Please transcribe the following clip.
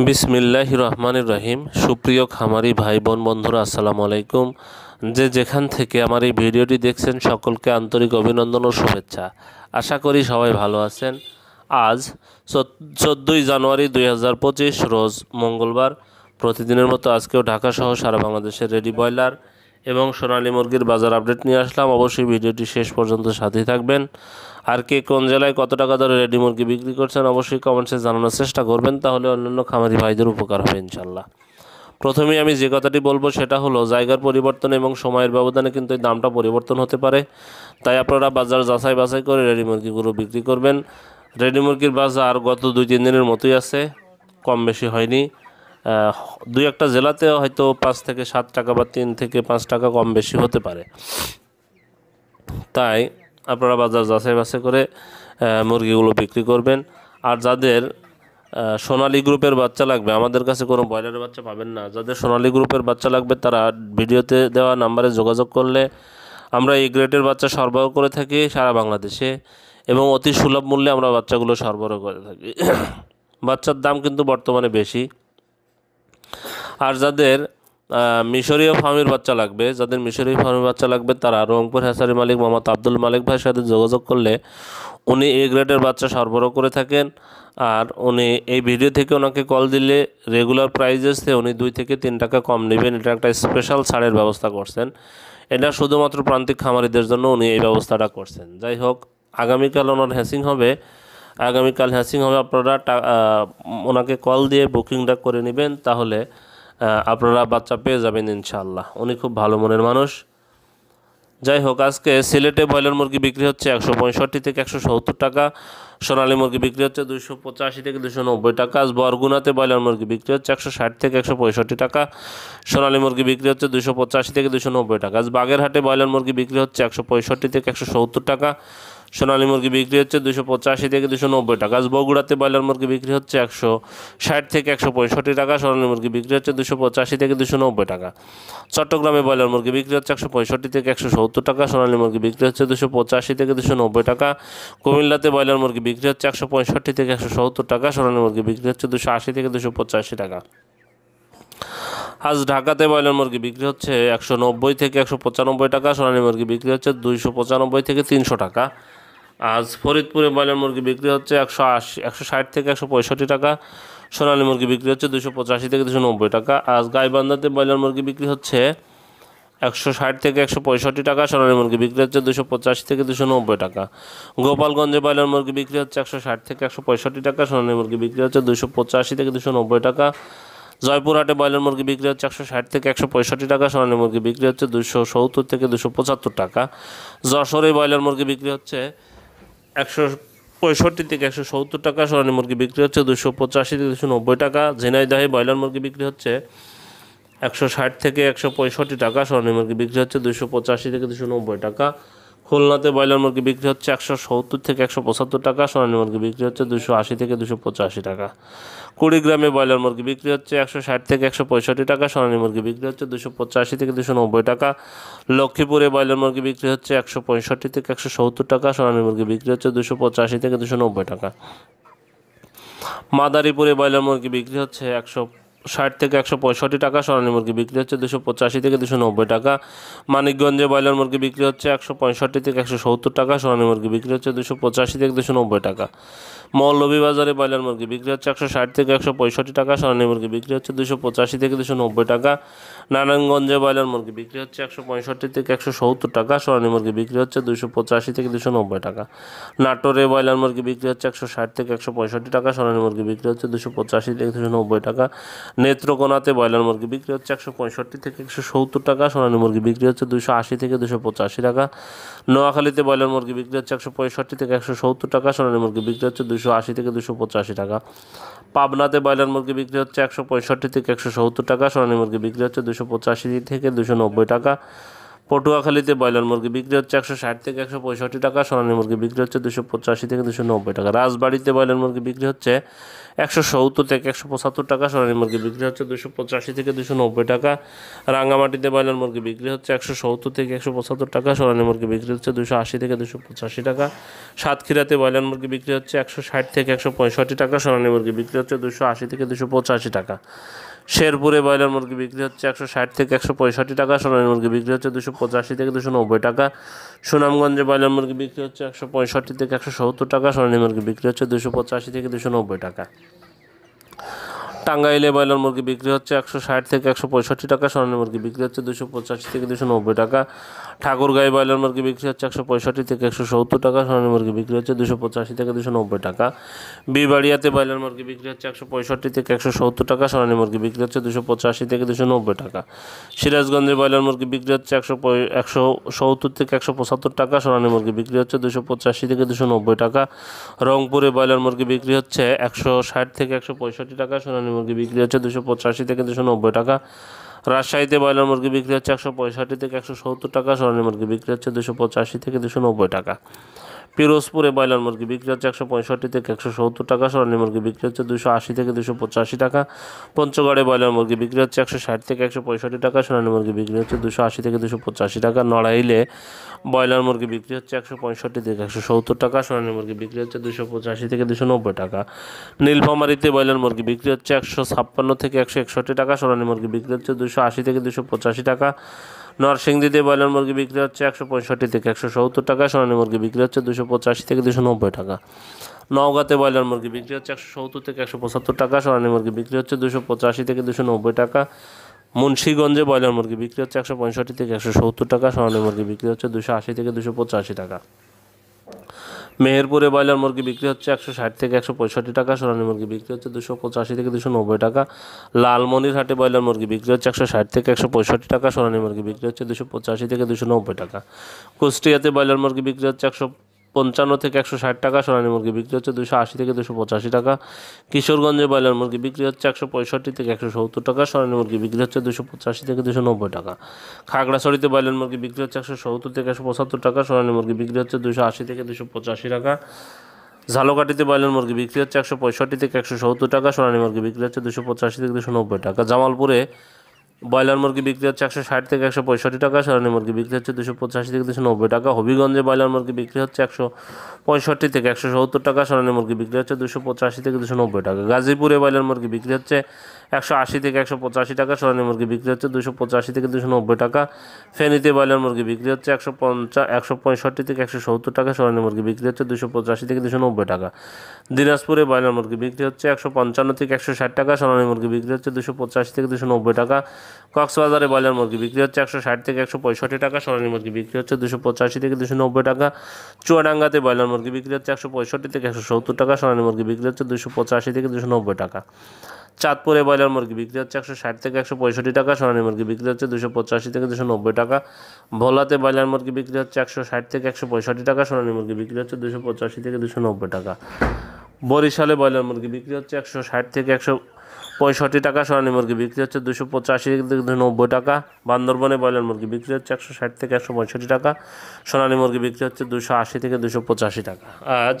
বিসমিল্লাহির রহমানির রহিম। সুপ্রিয় খামারি ভাই বোন বন্ধুরা, আসসালামু আলাইকুম। যে যেখান থেকে আমার এই ভিডিওটি দেখছেন সকলকে আন্তরিক অভিনন্দন ও শুভেচ্ছা। আশা করি সবাই ভালো আছেন। আজ 14ই জানুয়ারি 2025 রোজ মঙ্গলবার। প্রতিদিনের মতো আজকেও ঢাকা সহ সারা বাংলাদেশের রেডি ব্রয়লার এবং সোনালী মুরগির বাজার আপডেট নিয়ে আসলাম। অবশ্যই ভিডিওটি শেষ পর্যন্ত সাথেই থাকবেন। আর কে কোন জেলায় কত টাকা দরে রেডি মুরগি বিক্রি করছেন অবশ্যই কমেন্টসে জানানোর চেষ্টা করবেন, তাহলে অন্যান্য খামারি ভাইদের উপকার হবে ইনশাল্লাহ। প্রথমেই আমি যে কথাটি বলবো সেটা হলো, জায়গার পরিবর্তন এবং সময়ের ব্যবধানে কিন্তু এই দামটা পরিবর্তন হতে পারে। তাই আপনারা বাজার যাচাই বাছাই করে রেডি মুরগিগুলো বিক্রি করবেন। রেডি মুরগির বাজার গত 2-3 দিনের মতোই আছে, কম বেশি হয়নি। দুই একটা জেলাতে হয়তো 5 থেকে 7 টাকা বা 3 থেকে 5 টাকা কম বেশি হতে পারে। তাই আপনারা বাজার যাচাই বাছাই করে মুরগিগুলো বিক্রি করবেন। আর যাদের সোনালী গ্রুপের বাচ্চা লাগবে, আমাদের কাছে কোনো ব্রয়লারের বাচ্চা পাবেন না। যাদের সোনালী গ্রুপের বাচ্চা লাগবে তারা ভিডিওতে দেওয়া নাম্বারে যোগাযোগ করলে আমরা এই গ্রেডের বাচ্চা সরবরাহ করে থাকি সারা বাংলাদেশে, এবং অতি সুলভ মূল্যে আমরা বাচ্চাগুলো সরবরাহ করে থাকি। বাচ্চার দাম কিন্তু বর্তমানে বেশি। আর যাদের মিশরীয় ফার্মের বাচ্চা লাগবে, তারা রংপুর হ্যাচারি মালিক মোহাম্মদ আব্দুল মালিক ভাইয়ের সাথে যোগাযোগ করলে উনি এই গ্রেডের বাচ্চা সরবরাহ করে থাকেন। আর উনি এই ভিডিও থেকে ওনাকে কল দিলে রেগুলার প্রাইজেসে উনি 2 থেকে 3 টাকা কম নেবেন। এটা একটা স্পেশাল ছাড়ের ব্যবস্থা করছেন। এটা শুধুমাত্র প্রান্তিক খামারিদের জন্য উনি এই ব্যবস্থাটা করছেন। যাই হোক, আগামীকাল ওনার হ্যাচিং হবে। আপনারা ওনাকে কল দিয়ে বুকিংটা করে নেবেন, তাহলে আপনারা বাচ্চা পেয়ে যাবেন ইনশাআল্লাহ। উনি খুব ভালো মনের মানুষ। যাই হোক, আজকে সিলেটে ব্রয়লার মুরগি বিক্রি হচ্ছে 165 থেকে 170 টাকা। সোনালী মুরগি বিক্রি হচ্ছে 285 থেকে 290 টাকা। আজ বরগুনাতে ব্রয়লার মুরগি বিক্রি হচ্ছে 160 থেকে 165 টাকা। সোনালী মুরগি বিক্রি হচ্ছে 285 থেকে 290 টাকা। আজ বাগেরহাটে ব্রয়লার মুরগি বিক্রি হচ্ছে 165 থেকে 170 টাকা। সোনালী মুরগি বিক্রি হচ্ছে 285 থেকে 290 টাকা। আজ বগুড়াতে ব্রয়লার মুরগি বিক্রি হচ্ছে 160 থেকে 165 টাকা। সোনালী মুরগি বিক্রি হচ্ছে 285 থেকে 290 টাকা। চট্টগ্রামে ব্রয়লার মুরগি বিক্রি হচ্ছে 165 থেকে 170 টাকা। সোনালী মুরগি বিক্রি হচ্ছে 285 থেকে 290 টাকা। কুমিল্লাতে ব্রয়লার মুরগি বিক্রি হচ্ছে 165 থেকে 170 টাকা। সোনালী মুরগি বিক্রি হচ্ছে 280 থেকে 285 টাকা। আজ ঢাকাতে ব্রয়লার মুরগি বিক্রি হচ্ছে 190 থেকে 195 টাকা। সোনালী মুরগি বিক্রি হচ্ছে 295 থেকে 300 টাকা। আজ ফরিদপুরে ব্রয়লার মুরগি বিক্রি হচ্ছে 160 থেকে 165 টাকা। সোনালী মুরগি বিক্রি হচ্ছে 285 থেকে 290 টাকা। আজ গাইবান্ধাতে ব্রয়লার মুরগি বিক্রি হচ্ছে 160 থেকে 165 টাকা। সোনালী মুরগি বিক্রি হচ্ছে 285 থেকে 290 টাকা। গোপালগঞ্জে ব্রয়লার মুরগি বিক্রি হচ্ছে 160 থেকে 165 টাকা। সোনালী মুরগি বিক্রি হচ্ছে 285 থেকে 290 টাকা। জয়পুরহাটে ব্রয়লার মুরগি বিক্রি হচ্ছে 160 থেকে 165 টাকা। সোনালী মুরগি বিক্রি হচ্ছে 270 থেকে 275 টাকা। যশোরে ব্রয়লার মুরগি বিক্রি হচ্ছে 165 থেকে 170 টাকা। সোনালী মুরগি বিক্রি হচ্ছে 285 থেকে 290 টাকা। ঝিনাইদহে ব্রয়লার মুরগি বিক্রি হচ্ছে 160 থেকে 165 টাকা। সোনালী মুরগি বিক্রি হচ্ছে 285 থেকে 290 টাকা। খুলনাতে ব্রয়লার মুরগি বিক্রি হচ্ছে 170 থেকে 175 টাকা। সোনালী মুরগি বিক্রি হচ্ছে 280 থেকে 285 টাকা। কুড়িগ্রামে ব্রয়লার মুরগি বিক্রি হচ্ছে 160 থেকে 165 টাকা। সোনালী মুরগি বিক্রি হচ্ছে 285 থেকে 290 টাকা। লক্ষ্মীপুরে ব্রয়লার মুরগি বিক্রি হচ্ছে 165 থেকে 170 টাকা। সোনালী মুরগি বিক্রি হচ্ছে 285 থেকে 290 টাকা। মাদারীপুরে ব্রয়লার মুরগি বিক্রি হচ্ছে 160 থেকে 165 টাকা। সোনালী মুরগি বিক্রি হচ্ছে 285 থেকে 290 টাকা। মানিকগঞ্জে ব্রয়লার মুরগি বিক্রি হচ্ছে 165 থেকে 170 টাকা। সোনালী মুরগি বিক্রি হচ্ছে 285 থেকে 290 টাকা। মৌলভীবাজারে ব্রয়লার মুরগি বিক্রি হচ্ছে 160 থেকে 165 টাকা। সোনালী মুরগি বিক্রি হচ্ছে 285 থেকে 290 টাকা। নারায়ণগঞ্জে ব্রয়লার মুরগি বিক্রি হচ্ছে 165 থেকে 170 টাকা। সোনালী মুরগি বিক্রি হচ্ছে 285 থেকে 290 টাকা। নাটোরে ব্রয়লার মুরগি বিক্রি হচ্ছে 160 থেকে 165 টাকা। সোনালী মুরগি বিক্রি হচ্ছে 285 থেকে 290 টাকা। নেত্রকোনাতে ব্রয়লার মুরগি বিক্রি হচ্ছে 165 থেকে 170 টাকা। সোনালী মুরগি বিক্রি হচ্ছে 280 থেকে 285 টাকা। নোয়াখালীতে ব্রয়লার মুরগি বিক্রি হচ্ছে 165 থেকে 170 টাকা। সোনালী মুরগি বিক্রি হচ্ছে 280 থেকে 285 টাকা। পাবনাতে ব্রয়লার মুরগি বিক্রি হচ্ছে 165 থেকে 170 টাকা। সোনালী মুরগি বিক্রি হচ্ছে 285 থেকে 290 টাকা। পটুয়াখালীতে ব্রয়লার মুরগি বিক্রি হচ্ছে 160 থেকে 165 টাকা, সোনালী মুরগি বিক্রি হচ্ছে 285 থেকে 290 টাকা। রাজবাড়িতে ব্রয়লার মুরগি বিক্রি হচ্ছে 170 থেকে 175 টাকা, সোনালী মুরগি বিক্রি হচ্ছে 285 থেকে 290 টাকা। রাঙ্গামাটিতে ব্রয়লার মুরগি বিক্রি হচ্ছে 170 থেকে 175 টাকা, সোনালী মুরগি বিক্রি হচ্ছে 280 থেকে 285 টাকা। সাতক্ষীরাতে ব্রয়লার মুরগি বিক্রি হচ্ছে 160 থেকে 165 টাকা, সোনালী মুরগি বিক্রি হচ্ছে 280 থেকে 285 টাকা। শেরপুরে ব্রয়লার মুরগি বিক্রি হচ্ছে 160 থেকে 165 টাকা, সোনালী মুরগি বিক্রি হচ্ছে 285 থেকে 290 টাকা। সুনামগঞ্জে ব্রয়লার মুরগি বিক্রি হচ্ছে 165 থেকে 170 টাকা, সোনালী মুরগি বিক্রি হচ্ছে 285 থেকে 290 টাকা। টাঙ্গাইলে ব্রয়লার মুরগি বিক্রি হচ্ছে 160 থেকে 165 টাকা, সোনালী মুরগি বিক্রি হচ্ছে 285 থেকে 290 টাকা। ঠাকুরগাঁয়ে ব্রয়লার মুরগি বিক্রি হচ্ছে 165 থেকে 170 টাকা, সোনালী মুরগি বিক্রি হচ্ছে 285 থেকে 290 টাকা। বিবাড়িয়াতে ব্রয়লার মুরগি বিক্রি হচ্ছে 165 থেকে 170 টাকা, সোনালী মুরগি বিক্রি হচ্ছে 285 থেকে 290 টাকা। সিরাজগঞ্জে ব্রয়লার মুরগি বিক্রি হচ্ছে 170 থেকে 175 টাকা, সোনালী মুরগি বিক্রি হচ্ছে 285 থেকে 290 টাকা। রংপুরে ব্রয়লার মুরগি বিক্রি হচ্ছে 160 থেকে 165 টাকা, সোনালী মুরগি বিক্রি হচ্ছে 285 থেকে 290 টাকা। রাজশাহীতে ব্রয়লার মুরগি বিক্রি হচ্ছে 165 থেকে 170 টাকা, সোনালী মুরগি বিক্রি হচ্ছে 285 থেকে 290 টাকা। পিরোজপুরে ব্রয়লার মুরগি বিক্রি হচ্ছে 165 থেকে 170 টাকা, সোনালী মুরগি বিক্রি হচ্ছে 280 থেকে 285 টাকা। পঞ্চগড়ে ব্রয়লার মুরগি বিক্রি হচ্ছে 160 থেকে 165 টাকা, সোনালী মুরগি বিক্রি হচ্ছে 280 থেকে 285 টাকা। নড়াইলে ব্রয়লার মুরগি বিক্রি হচ্ছে 165 থেকে 170 টাকা, সোনালী মুরগি বিক্রি হচ্ছে 285 থেকে 290 টাকা। নীলফামারীতে ব্রয়লার মুরগি বিক্রি হচ্ছে 156 থেকে 161 টাকা, সোনালী মুরগি বিক্রি হচ্ছে 280 থেকে 285 টাকা। নরসিংদীতে ব্রয়লার মুরগি বিক্রি হচ্ছে 165 থেকে 170 টাকা, সোনালী মুরগি বিক্রি হচ্ছে 285 থেকে 290 টাকা। নওগাঁতে ব্রয়লার মুরগি বিক্রি হচ্ছে 170 থেকে 175 টাকা, সোনালী মুরগি বিক্রি হচ্ছে 285 থেকে 290 টাকা। মুন্সিগঞ্জে ব্রয়লার মুরগি বিক্রি হচ্ছে 165 থেকে 170 টাকা, সোনালী মুরগি বিক্রি হচ্ছে 280 থেকে 285 টাকা। মেহেরপুরে ব্রয়লার মুরগি বিক্রি হচ্ছে 160 থেকে 165 টাকা, সোনালী মুরগি বিক্রি হচ্ছে 285 থেকে 290 টাকা। লালমনিরহাটে ব্রয়লার মুরগি বিক্রি হচ্ছে 160 থেকে 165 টাকা, সোনালী মুরগি বিক্রি হচ্ছে 285 থেকে 290 টাকা। কুষ্টিয়াতে ব্রয়লার মুরগি বিক্রি হচ্ছে 155 থেকে 160 টাকা, সোনালী মুরগি বিক্রি হচ্ছে 280 থেকে 285 টাকা। কিশোরগঞ্জে ব্রয়লার মুরগি বিক্রি হচ্ছে 165 থেকে 170 টাকা, সোনালী মুরগি বিক্রি হচ্ছে 285 থেকে 290 টাকা। খাগড়াছড়িতে ব্রয়লার মুরগি বিক্রি হচ্ছে 170 থেকে 175 টাকা, সোনালী মুরগি বিক্রি হচ্ছে 280 থেকে 285 টাকা। ঝালকাঠিতে ব্রয়লার মুরগি বিক্রি হচ্ছে 165 থেকে 170 টাকা, সোনালী মুরগি বিক্রি হচ্ছে 285 থেকে 290 টাকা। জামালপুরে ব্রয়লার মুরগি বিক্রি হচ্ছে 160 থেকে 165 টাকা, সোনালী মুরগি বিক্রি হচ্ছে 285 থেকে 290 টাকা। হবিগঞ্জে ব্রয়লার মুরগি বিক্রি হচ্ছে 165 থেকে 170 টাকা, সোনালী মুরগি বিক্রি হচ্ছে 285 থেকে 290 টাকা। গাজীপুরে ব্রয়লার মুরগি বিক্রি হচ্ছে 180 থেকে 185 টাকা, সোনালী মুরগি বিক্রি হচ্ছে 285 থেকে 290 টাকা। ফেনীতে ব্রয়লার মুরগি বিক্রি হচ্ছে 165 থেকে 170 টাকা, সোনালী মুরগি বিক্রি হচ্ছে 285 থেকে 290 টাকা। দিনাজপুরে ব্রয়লার মুরগি বিক্রি হচ্ছে 155 থেকে 160 টাকা, সোনালী মুরগি বিক্রি হচ্ছে 285 থেকে 290 টাকা। কক্সবাজারে ব্রয়লার মুরগি বিক্রি হচ্ছে 160 থেকে 165 টাকা, সোনালী মুরগি বিক্রি হচ্ছে 285 থেকে 290 টাকা। চুয়াডাঙ্গাতে ব্রয়লার মুরগি বিক্রি হচ্ছে 165 থেকে 170 টাকা, সোনালী মুরগি বিক্রি হচ্ছে 285 থেকে 290 টাকা। চাঁদপুরে ব্রয়লার মুরগি বিক্রি হচ্ছে 160 থেকে 165 টাকা, সোনালী মুরগি বিক্রি হচ্ছে 285 থেকে 290 টাকা। ভোলাতে ব্রয়লার মুরগি বিক্রি হচ্ছে 160 থেকে 165 টাকা, সোনালী মুরগি বিক্রি হচ্ছে 285 থেকে 290 টাকা। বরিশালে ব্রয়লার মুরগি বিক্রি হচ্ছে 160 থেকে 165 টাকা, সোনালী মুরগি বিক্রি হচ্ছে 285 থেকে 290 টাকা। বান্দরবনে ব্রয়লার মুরগি বিক্রি হচ্ছে 160 থেকে 165 টাকা, সোনালী মুরগি বিক্রি হচ্ছে 280 থেকে 285 টাকা। আজ